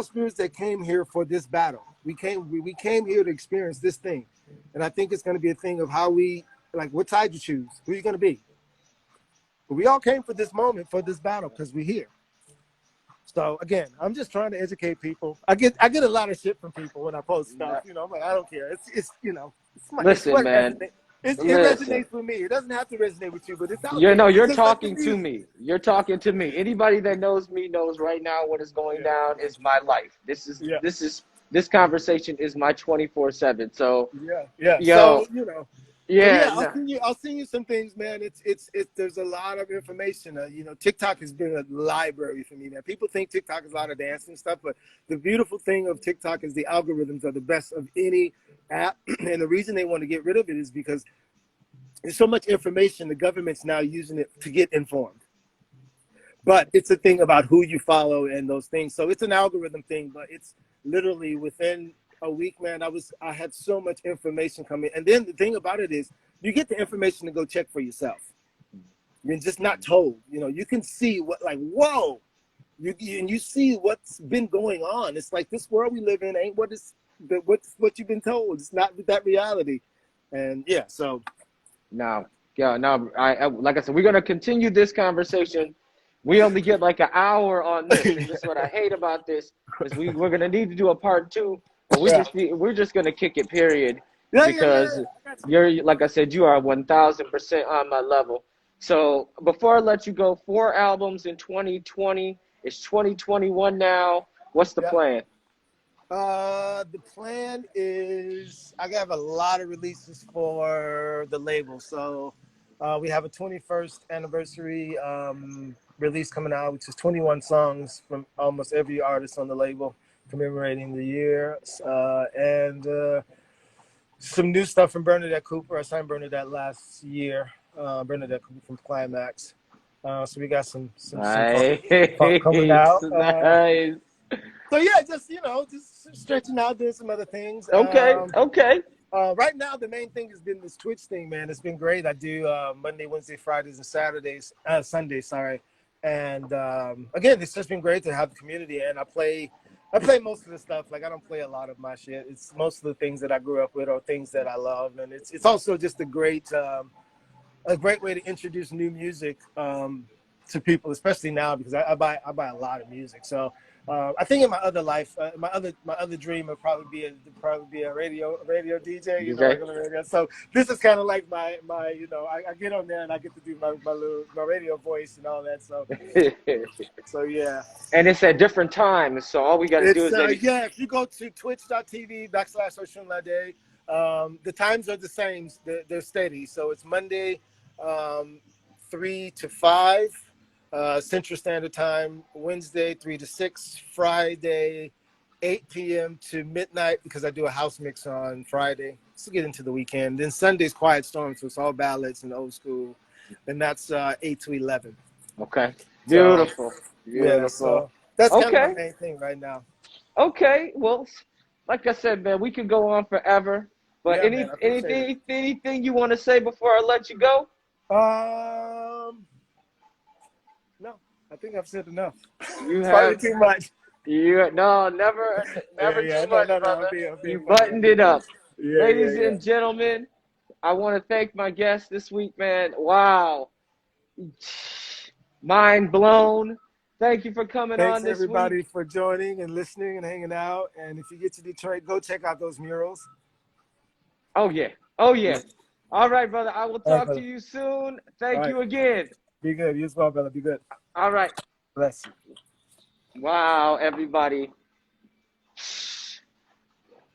spirits that came here for this battle. We came here to experience this thing. And I think it's going to be a thing of how we, like, what side you choose, who you going to be. But we all came for this moment, for this battle, because we're here. So again, I'm just trying to educate people. I get a lot of shit from people when I post stuff. You know, I'm like, I don't care. It's you know, it's Listen, what man. resonates. It Listen. resonates with me. It doesn't have to resonate with you, but it's out You there. know, It's you're just like the talking to music. me. You're talking to me. Anybody that knows me knows right now what is going Yeah, down is my life. yeah, This conversation is my 24/7. So, yeah. yo, So you know. So yeah, yeah, no, I'll send you some things, man. It's there's a lot of information. You know, TikTok has been a library for me, man. People think TikTok is a lot of dancing stuff, but the beautiful thing of TikTok is the algorithms are the best of any app, and the reason they want to get rid of it is because there's so much information. The government's now using it to get informed. But it's a thing about who you follow and those things. So it's an algorithm thing, but it's literally within a week, man. I had so much information coming. And then the thing about it is you get the information to go check for yourself. You're just not told. You know, you can see what, like, whoa. And you see what's been going on. It's like this world we live in ain't what you've been told. It's not that reality. And yeah, so no, yeah, no. I like I said, we're gonna continue this conversation. We only get like an hour on this, and this is what I hate about this is we're gonna need to do a part two, but yeah. we're just gonna kick it, period, Yeah. because I got you. you're, like I said, you are 1,000% on my level. So before I let you go, 4 albums in 2020. It's 2021 now. What's the Yeah. plan? The plan is I have a lot of releases for the label. So we have a 21st anniversary release coming out, which is 21 songs from almost every artist on the label commemorating the year. And some new stuff from Bernadette Cooper. I signed Bernadette last year. Bernadette Cooper from Climax. So we got some Nice, funk coming out. nice. So yeah, just just stretching out, doing some other things. Okay, okay. Right now, the main thing has been this Twitch thing, man. It's been great. I do Monday, Wednesday, Fridays, and Saturdays, Sundays. Sorry, and again, it's just been great to have the community. And I play most of the stuff. Like I don't play a lot of my shit. It's most of the things that I grew up with or things that I love, and it's also just a great way to introduce new music to people, especially now because I buy a lot of music. So I think in my other life, my other dream would probably be a radio DJ, DJ? regular radio. So this is kind of like my I get on there and I get to do my radio voice and all that. So yeah. And it's at different times, so all we got to do It's is maybe. yeah. If you go to twitch.tv/Osunlade, the times are the same. They're steady. So it's Monday, 3 to 5 Central Standard Time. Wednesday, 3 to 6. Friday, 8 p.m. to midnight because I do a house mix on Friday to get into the weekend. Then Sunday's Quiet Storm, so it's all ballads and old school. And that's 8 to 11. Okay. So, Beautiful. yeah, Beautiful. so that's kind of my Okay. main thing right now. Okay. Well, like I said, man, we could go on forever. But Yeah, man, I appreciate it. anything you want to say before I let you go? No, I think I've said enough. You It's probably have too much. No, never, Yeah, never yeah. too No, much, no, no. brother. I'm being You funny. I'm buttoned being it funny. up. Yeah, yeah, Ladies yeah. and gentlemen, I want to thank my guest this week, man. Wow. Mind blown. Thank you for coming on Thanks this week. everybody for joining and listening and hanging out. And if you get to Detroit, go check out those murals. Oh, yeah. Oh, Yeah. yeah. All right, brother. I will All right, talk to brother. you soon. All Thank right. you again. Be good. You as well, brother. Be good. All right. Bless you. Wow, everybody.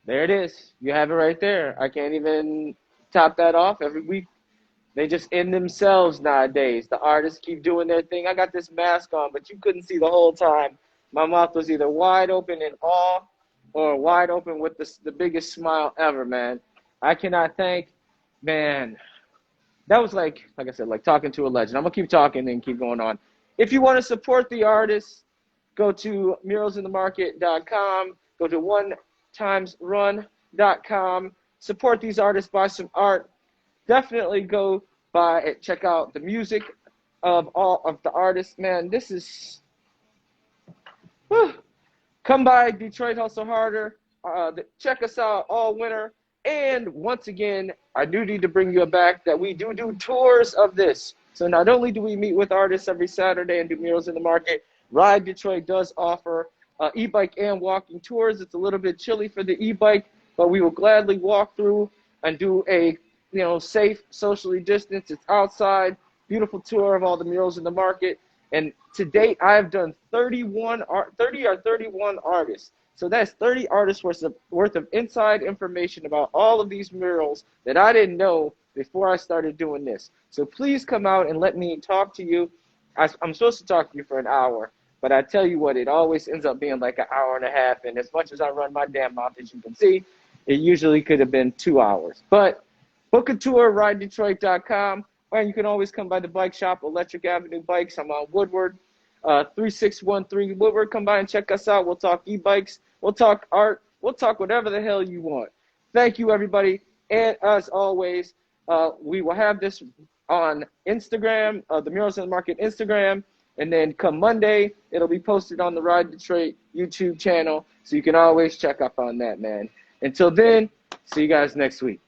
There it is. You have it right there. I can't even top that off every week. They just in themselves nowadays. The artists keep doing their thing. I got this mask on, but you couldn't see the whole time. My mouth was either wide open in awe or wide open with the biggest smile ever, man. I cannot thank, man. That was like I said, like talking to a legend. I'm going to keep talking and keep going on. If you want to support the artists, go to muralsinthemarket.com. Go to onetimesrun.com. Support these artists, buy some art. Definitely go by check out the music of all of the artists. Man, this is whew. Come by Detroit Hustle Harder. Check us out all winter. And once again, I do need to bring you back that we do tours of this. So not only do we meet with artists every Saturday and do murals in the market, Ride Detroit does offer e-bike and walking tours. It's a little bit chilly for the e-bike, but we will gladly walk through and do a safe, socially distanced, it's outside, beautiful tour of all the murals in the market. And to date, I have done 30 or 31 artists. So that's 30 artists worth of inside information about all of these murals that I didn't know before I started doing this. So please come out and let me talk to you. I'm supposed to talk to you for an hour, but I tell you what, it always ends up being like an hour and a half. And as much as I run my damn mouth, as you can see, it usually could have been 2 hours. But book a tour, ridedetroit.com. And you can always come by the bike shop, Electric Avenue Bikes. I'm on Woodward, 3613 Woodward. Come by and check us out. We'll talk e-bikes. We'll talk art. We'll talk whatever the hell you want. Thank you, everybody. And as always, we will have this on Instagram, the Murals in the Market Instagram. And then come Monday, it'll be posted on the Ride Detroit YouTube channel. So you can always check up on that, man. Until then, see you guys next week.